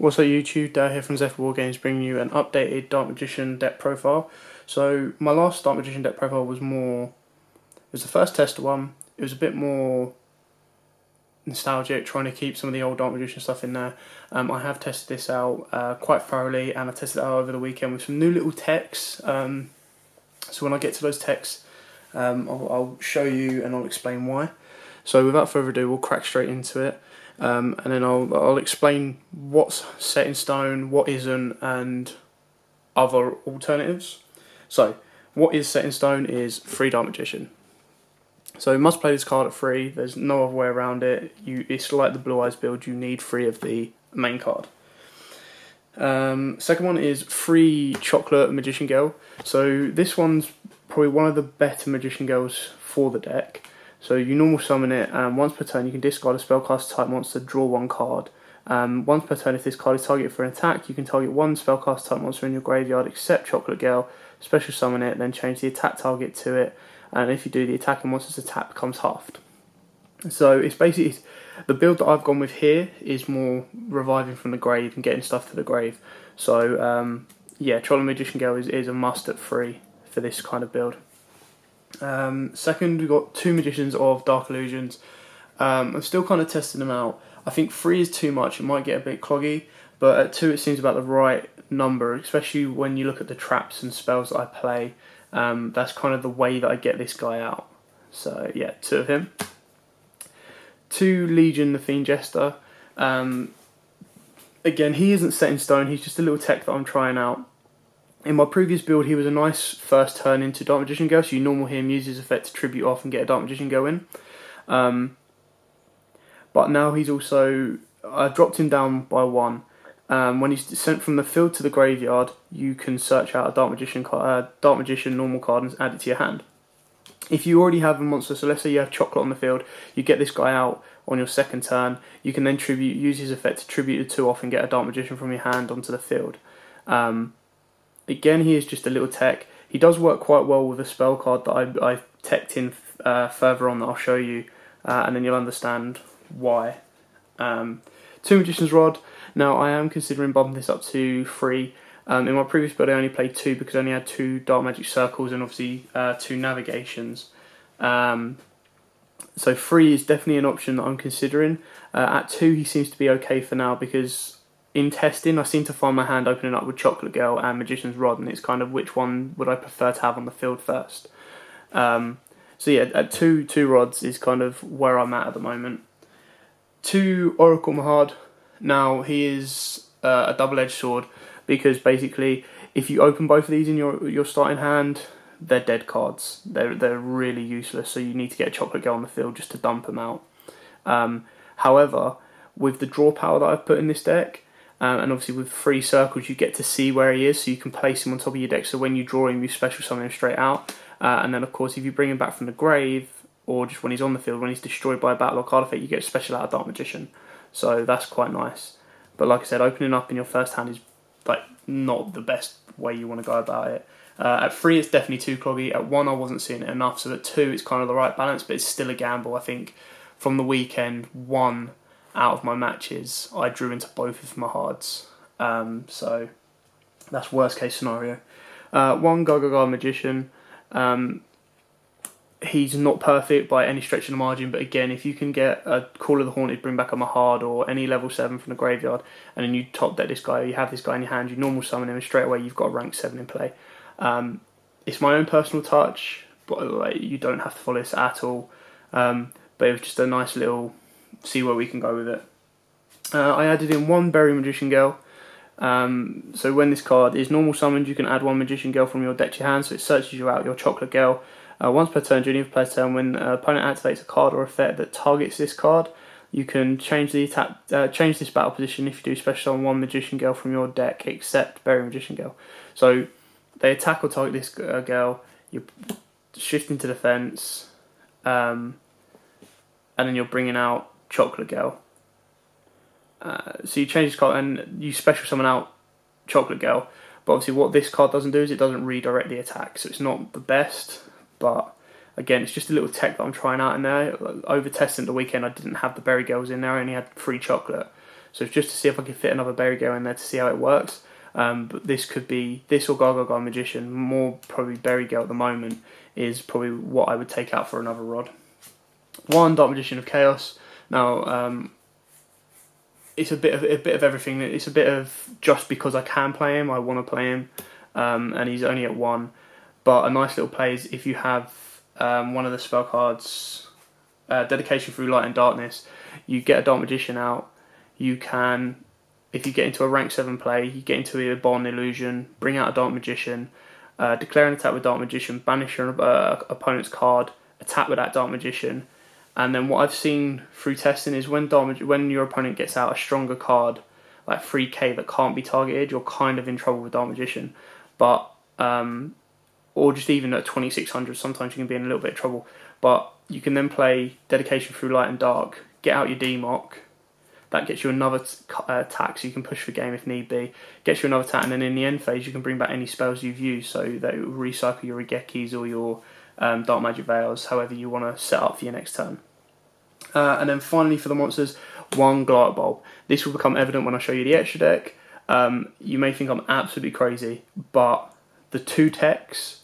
What's up YouTube, Dad here from Zephyr Wargames bringing you an updated Dark Magician deck profile. So my last Dark Magician deck profile was it was the first tester one. It was a bit more nostalgic, trying to keep some of the old Dark Magician stuff in there. I have tested this out quite thoroughly, and I tested it out over the weekend with some new little techs. So when I get to those techs, I'll show you and I'll explain why. So without further ado, we'll crack straight into it. And then I'll explain what's set in stone, what isn't, and other alternatives. So, what is set in stone is 3 Dark Magician. So you must play this card at 3, there's no other way around it. It's like the Blue Eyes build, you need 3 of the main card. Second one is 3 Chocolate Magician Girl. So this one's probably one of the better Magician Girls for the deck. So you normal summon it, and once per turn you can discard a spellcaster type monster, draw 1 card. Once per turn, if this card is targeted for an attack, you can target 1 spellcaster type monster in your graveyard except Chocolate Girl, special summon it, then change the attack target to it, and if you do, the attacking monster's attack becomes halved. So it's basically, the build that I've gone with here is more reviving from the grave and getting stuff to the grave. So yeah, Chocolate Magician Girl is a must at 3 for this kind of build. Second, we've got 2 Magicians of Dark Illusions. I'm still kind of testing them out. I think 3 is too much, it might get a bit cloggy, but at 2 it seems about the right number, especially when you look at the traps and spells that I play. That's kind of the way that I get this guy out. So yeah, 2 of him. 2 Legion, the Fiend Jester. Again, he isn't set in stone, he's just a little tech that I'm trying out. In my previous build, he was a nice first turn into Dark Magician Girl, so you normal him, use his effect to tribute off and get a Dark Magician Girl in. But now he's also, I dropped him down by 1. When he's sent from the field to the graveyard, you can search out a Dark Magician normal card and add it to your hand. If you already have a monster, so let's say you have Chocolate on the field, you get this guy out on your second turn, you can then use his effect to tribute the 2 off and get a Dark Magician from your hand onto the field. Again, he is just a little tech. He does work quite well with a spell card that I teched in further on that I'll show you, and then you'll understand why. 2 Magician's Rod. Now, I am considering bumping this up to 3. In my previous build, I only played 2 because I only had 2 Dark Magic Circles and obviously 2 Navigations. So 3 is definitely an option that I'm considering. At 2, he seems to be okay for now because in testing, I seem to find my hand opening up with Chocolate Girl and Magician's Rod, and it's kind of which one would I prefer to have on the field first. So yeah, at 2 rods is kind of where I'm at the moment. 2 Oracle Mahad. Now, he is a double-edged sword because basically, if you open both of these in your starting hand, they're dead cards. They're really useless, so you need to get a Chocolate Girl on the field just to dump them out. However, with the draw power that I've put in this deck, and obviously with 3 circles you get to see where he is, so you can place him on top of your deck, so when you draw him you special summon him straight out. And then of course if you bring him back from the grave, or just when he's on the field, when he's destroyed by a battle or card effect, you get a special out of Dark Magician. So that's quite nice. But like I said, opening up in your first hand is like not the best way you want to go about it. At 3 it's definitely too cloggy, at 1 I wasn't seeing it enough, so at 2 it's kind of the right balance, but it's still a gamble. I think from the weekend, 1 out of my matches, I drew into both of my hards. So that's worst case scenario. 1 Gaga Magician. He's not perfect by any stretch of the margin, but again, if you can get a Call of the Haunted, bring back a Mahad or any level 7 from the graveyard, and then you top deck this guy, or you have this guy in your hand, you normal summon him, and straight away you've got a rank 7 in play. It's my own personal touch, but like, you don't have to follow this at all. But it was just a nice little see where we can go with it. I added in 1 Berry Magician Girl. So when this card is normal summoned, you can add 1 Magician Girl from your deck to your hand, so it searches you out your Chocolate Girl. Once per turn, during your player's turn, when an opponent activates a card or effect that targets this card, you can change the change this battle position if you do special summon 1 Magician Girl from your deck, except Berry Magician Girl. So they attack or target this girl, you shift into defense, and then you're bringing out Chocolate Girl. So you change this card and you special summon out Chocolate Girl, but obviously what this card doesn't do is it doesn't redirect the attack, so it's not the best, but again, it's just a little tech that I'm trying out in there. Over testing the weekend, I didn't have the Berry Girls in there, I only had 3 chocolate, So it's just to see if I can fit another Berry Gale in there to see how it works. But this could be, this or Gargoyle Magician, more probably Berry Gale at the moment, is probably what I would take out for another rod. One Dark Magician of Chaos. Now, it's a bit of everything. It's a bit of just because I can play him, I want to play him, and he's only at 1. But a nice little play is if you have one of the spell cards, Dedication Through Light and Darkness, you get a Dark Magician out. You can, if you get into a rank 7 play, you get into a Bond Illusion, bring out a Dark Magician, declare an attack with Dark Magician, banish your opponent's card, attack with that Dark Magician. And then what I've seen through testing is when your opponent gets out a stronger card, like 3k that can't be targeted, you're kind of in trouble with Dark Magician. But or just even at 2600, sometimes you can be in a little bit of trouble. But you can then play Dedication Through Light and Dark, get out your D-Mock, that gets you another attack, so you can push for game if need be. Gets you another attack, and then in the end phase you can bring back any spells you've used, so that it will recycle your Igekis or your Dark Magic Veils, however you want to set up for your next turn. And then finally for the monsters, 1 Glider Bulb. This will become evident when I show you the extra deck. You may think I'm absolutely crazy, but the 2 techs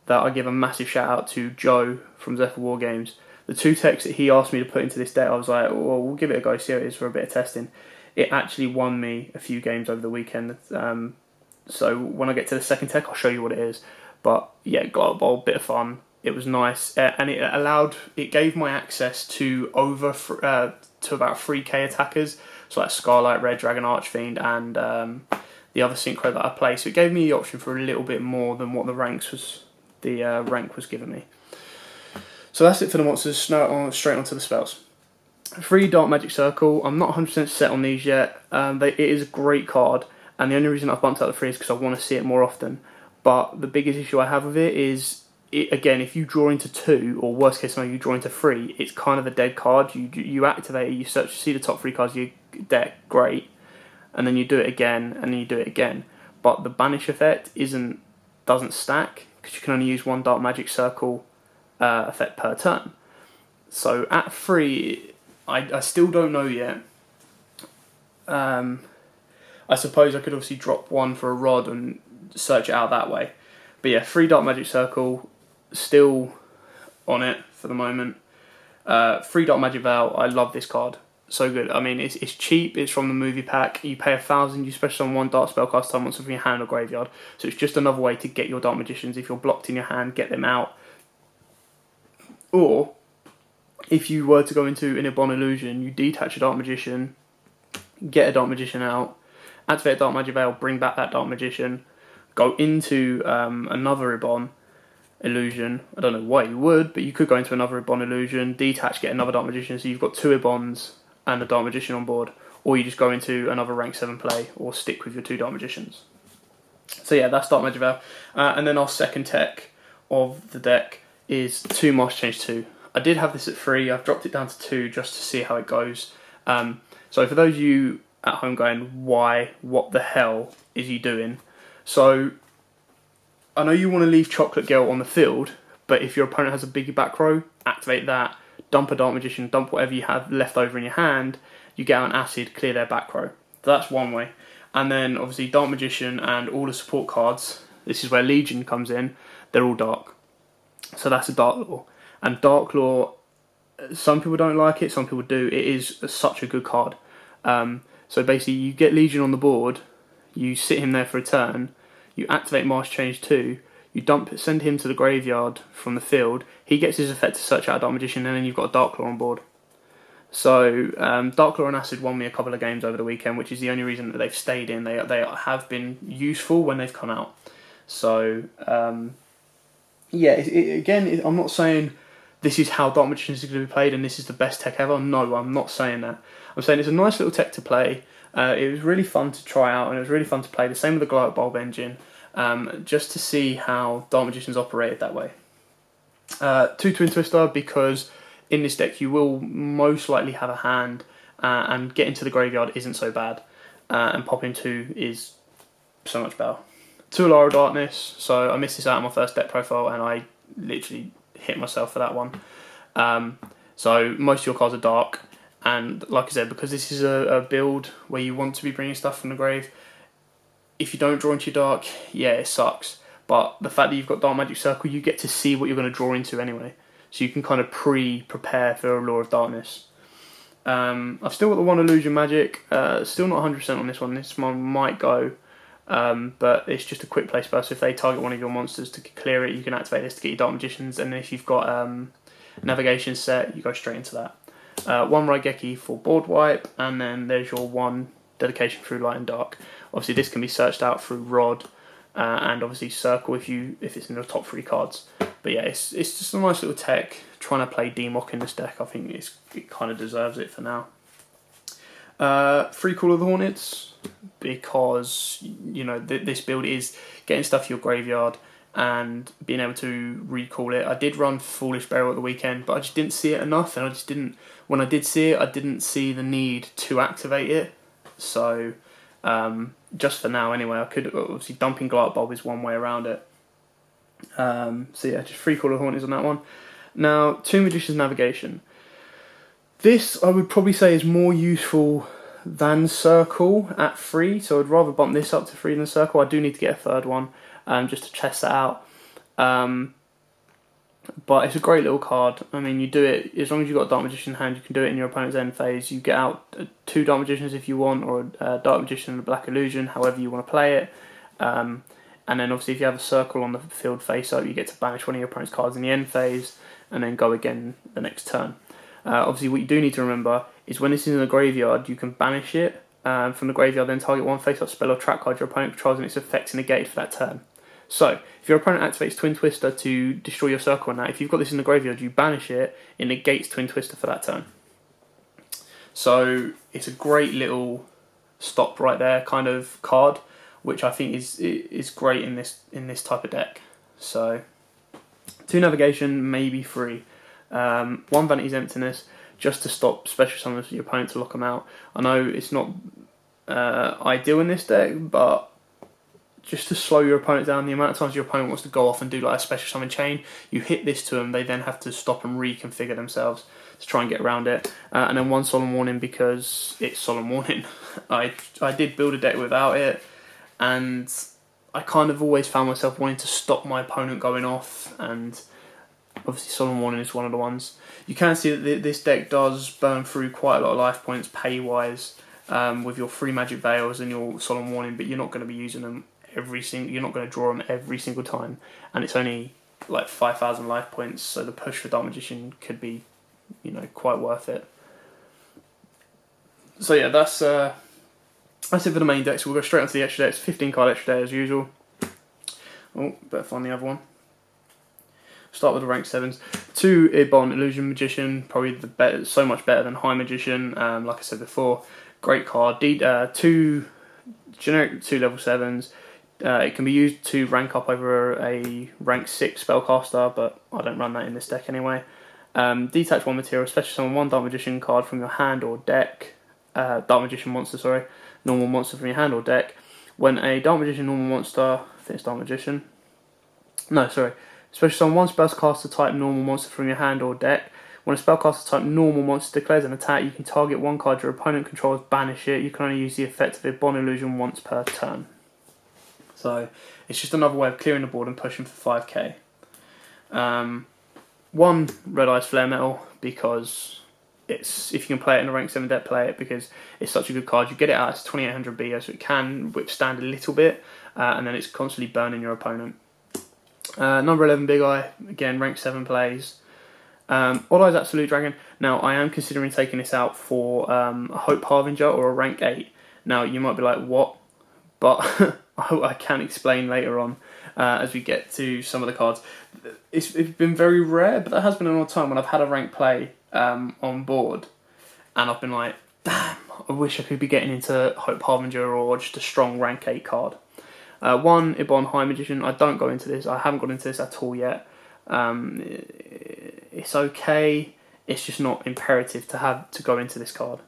that I give a massive shout out to Joe from Zephyr Wargames, the 2 techs that he asked me to put into this deck, I was like, well, we'll give it a go, see how it is for a bit of testing. It actually won me a few games over the weekend. So when I get to the second tech, I'll show you what it is. But yeah, Glider Bulb, bit of fun. It was nice, and it gave my access to to about 3k attackers, so like Scarlight, Red Dragon, Archfiend, and the other synchro that I play. So it gave me the option for a little bit more than what the rank was giving me. So that's it for the monsters. Now straight onto the spells. 3 Dark Magic Circle. I'm not 100% set on these yet. It is a great card, and the only reason I've bumped out the 3 is because I want to see it more often. But the biggest issue I have with it is, again, if you draw into 2, or worst case scenario, you draw into 3, it's kind of a dead card. You activate it, you search, see the top 3 cards of your deck, great, and then you do it again, and then you do it again. But the banish effect doesn't stack, because you can only use 1 Dark Magic Circle effect per turn. So at 3, I still don't know yet. I suppose I could obviously drop 1 for a rod and search it out that way. But yeah, 3 Dark Magic Circle, still on it for the moment. 3 Dark Magic Veil, I love this card. So good. I mean, it's cheap, it's from the movie pack. You pay 1,000, you special on 1 Dark Spellcast time once from your hand or graveyard. So it's just another way to get your Dark Magicians. If you're blocked in your hand, get them out. Or, if you were to go into an Ibon Illusion, you detach a Dark Magician, get a Dark Magician out, activate a Dark Magic Veil, bring back that Dark Magician, go into another Ibon Illusion. I don't know why you would, but you could go into another Ibon Illusion, detach, get another Dark Magician, so you've got 2 Ibons and a Dark Magician on board. Or you just go into another rank 7 play, or stick with your 2 Dark Magicians. So yeah, that's Dark Magic Veil. And then our second tech of the deck is 2 Master Change 2. I did have this at 3, I've dropped it down to 2 just to see how it goes. So for those of you at home going, what the hell is he doing? So, I know you want to leave Chocolate Girl on the field, but if your opponent has a biggie back row, activate that, dump a Dark Magician, dump whatever you have left over in your hand, you get out an Acid, clear their back row. So that's one way. And then obviously Dark Magician and all the support cards, this is where Legion comes in, they're all dark. So that's a Dark Law. And Dark Law, some people don't like it, some people do. It is such a good card. So basically you get Legion on the board, you sit him there for a turn, you activate Master Change 2, you send him to the graveyard from the field, he gets his effect to search out a Dark Magician, and then you've got a Dark Claw on board. So Dark Claw and Acid won me a couple of games over the weekend, which is the only reason that they've stayed in. They have been useful when they've come out. So yeah, again, I'm not saying this is how Dark Magicians is going to be played and this is the best tech ever. No, I'm not saying that. I'm saying it's a nice little tech to play. It was really fun to try out, and it was really fun to play. The same with the Glider Bulb engine, just to see how Dark Magicians operated that way. 2 Twin Twister, because in this deck you will most likely have a hand, and getting to the graveyard isn't so bad, and popping 2 is so much better. 2 Alara Darkness, so I missed this out on my first deck profile, and I literally hit myself for that one. So most of your cards are dark, And like I said, because this is a build where you want to be bringing stuff from the grave, if you don't draw into your dark, yeah, it sucks. But the fact that you've got Dark Magic Circle, you get to see what you're going to draw into anyway. So you can kind of prepare for a Law of Darkness. I've still got the one Illusion Magic. Still not 100% on this one. This one might go. But it's just a quick play spell. So if they target one of your monsters to clear it, you can activate this to get your Dark Magicians. And then if you've got Navigation set, you go straight into that. One Raigeki for board wipe. And then there's your one Dedication through Light and Dark. Obviously this can be searched out through Rod. And obviously Circle if it's in the top 3 cards. But yeah, it's just a nice little tech. Trying to play Demok in this deck, I think it kind of deserves it for now. 3 Call of the Hornets, because this build is getting stuff to your graveyard and being able to recall it. I did run Foolish Burial at the weekend, but I just didn't see it enough, and I just didn't. When I did see it, I didn't see the need to activate it. So just for now, anyway, I could obviously dumping Glart Bulb is one way around it. So yeah, just 3 Call of the Hornets on that one. Now, 2 Magician's Navigation. This, I would probably say, is more useful than Circle at 3, so I'd rather bump this up to 3 than Circle. I do need to get a third one, just to test that out. But it's a great little card. I mean, you do it, as long as you've got a Dark Magician in hand, you can do it in your opponent's end phase. You get out 2 Dark Magicians if you want, or a Dark Magician and a Black Illusion, however you want to play it. And then obviously if you have a Circle on the field face up, you get to banish one of your opponent's cards in the end phase, and then go again the next turn. Obviously what you do need to remember is when this is in the graveyard, you can banish it from the graveyard, then target one face-up spell or trap card your opponent controls and its effects negated for that turn. So, if your opponent activates Twin Twister to destroy your Circle on that, if you've got this in the graveyard, you banish it, it negates Twin Twister for that turn. So, it's a great little stop right there kind of card, which I think is great in this type of deck. So, 2 Navigation, maybe 3. 1 Vanity's Emptiness, just to stop special summons for your opponent to lock them out. I know it's not ideal in this deck, but just to slow your opponent down, the amount of times your opponent wants to go off and do like a special summon chain, you hit this to them, they then have to stop and reconfigure themselves to try and get around it. And then 1 Solemn Warning, because it's Solemn Warning. I did build a deck without it, and I kind of always found myself wanting to stop my opponent going off, and obviously Solemn Warning is one of the ones. You can see that this deck does burn through quite a lot of life points pay-wise with your 3 Magic Veils and your Solemn Warning, but you're not going to be using them you're not going to draw them every single time, and it's only like 5,000 life points, so the push for Dark Magician could be, quite worth it. So yeah, that's it for the main deck. So we'll go straight onto the extra decks. 15 card extra deck as usual. Oh, better find the other one. Start with the rank 7s. 2 Ibon Illusion Magician, probably so much better than High Magician. Like I said before, great card. 2 generic 2 level 7s. It can be used to rank up over a rank 6 spellcaster, but I don't run that in this deck anyway. Detach 1 material, special summon 1 Dark Magician card from your hand or deck. Dark Magician monster, sorry. Normal monster from your hand or deck. When a Dark Magician normal monster, I think it's Dark Magician. No, sorry. Special summon 1 spellcaster type normal monster from your hand or deck. When a spellcaster type normal monster declares an attack, you can target 1 card your opponent controls, banish it. You can only use the effect of Ibon Illusion once per turn. So it's just another way of clearing the board and pushing for 5k. 1 Red Eyes Flare Metal, because if you can play it in a rank 7 deck, play it, because it's such a good card. You get it out as 2800 BO, so it can withstand a little bit, and then it's constantly burning your opponent. Number 11 Big Eye, again rank 7 plays. Odd Eyes Absolute Dragon. Now I am considering taking this out for a Hope Harbinger or a rank 8. Now you might be like, what? But I can explain later on as we get to some of the cards. It's been very rare, but there has been an odd time when I've had a rank play on board, and I've been like, damn, I wish I could be getting into Hope Harbinger or just a strong rank 8 card. 1 Ibon High Magician. I don't go into this. I haven't got into this at all yet. It's okay. It's just not imperative to go into this card.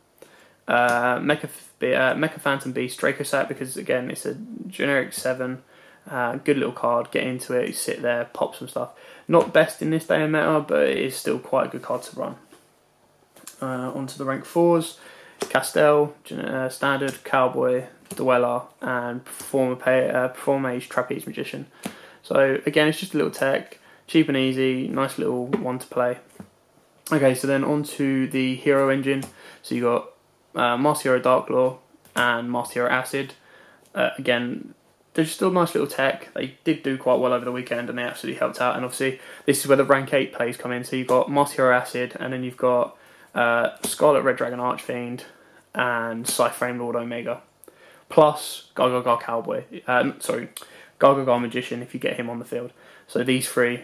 Mecha Phantom Beast Dracosat, because again it's a generic 7. Good little card. Get into it. Sit there. Pop some stuff. Not best in this day of meta, but it is still quite a good card to run. onto the rank 4s. Castell, Standard, Cowboy, Dweller, and Perform Mage, Trapeze Magician. So again, it's just a little tech, cheap and easy, nice little one to play. Okay, so then onto the hero engine. So you got Master Hero Darklaw and Master Hero Acid. Again, they're still nice little tech. They did do quite well over the weekend and they absolutely helped out. And obviously, this is where the rank 8 plays come in. So you've got Master Hero Acid, and then you've got Scarlet Red Dragon Archfiend and Cyframe Lord Omega. Plus Gargoyle Cowboy. Gargoyle Magician if you get him on the field. So these three,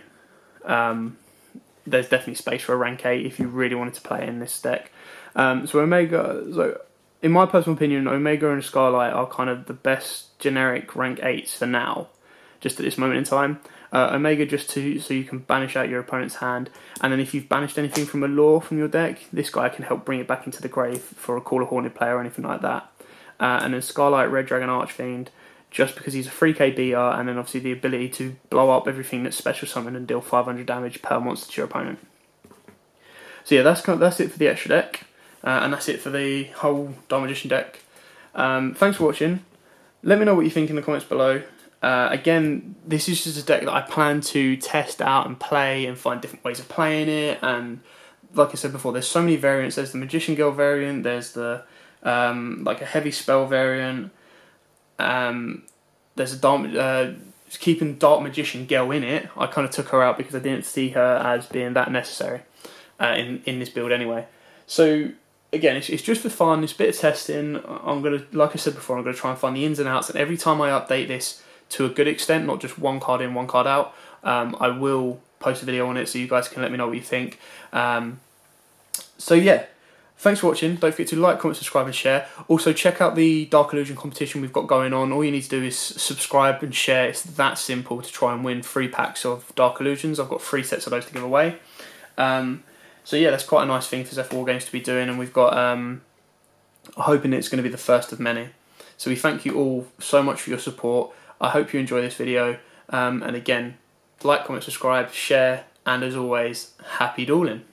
there's definitely space for a rank 8 if you really wanted to play in this deck. So Omega, so in my personal opinion, Omega and Starlight are kind of the best generic rank 8s for now, just at this moment in time. Omega just so you can banish out your opponent's hand, and then if you've banished anything from a lore from your deck, this guy can help bring it back into the grave for a Call of Haunted player or anything like that. And then Scarlet Red Dragon Archfiend, just because he's a 3k BR, and then obviously the ability to blow up everything that's special summoned and deal 500 damage per monster to your opponent. So yeah, that's it for the extra deck, and that's it for the whole Dark Magician deck. Thanks for watching. Let me know what you think in the comments below. Again, this is just a deck that I plan to test out and play and find different ways of playing it. And like I said before, there's so many variants. There's the Magician Girl variant. There's the like a heavy spell variant. There's a keeping Dark Magician Girl in it. I kind of took her out because I didn't see her as being that necessary in this build anyway. So again, it's just for fun. It's a bit of testing. I'm gonna, like I said before, I'm gonna try and find the ins and outs. And every time I update this to a good extent, not just one card in, one card out, I will post a video on it so you guys can let me know what you think. So yeah, thanks for watching. Don't forget to like, comment, subscribe and share. Also check out the Dark Illusion competition we've got going on. All you need to do is subscribe and share. It's that simple to try and win 3 packs of Dark Illusions. I've got 3 sets of those to give away. So yeah, that's quite a nice thing for Zephyr Wargames to be doing, and we've got hoping it's going to be the first of many. So we thank you all so much for your support. I hope you enjoy this video, and again, like, comment, subscribe, share, and as always, happy dueling.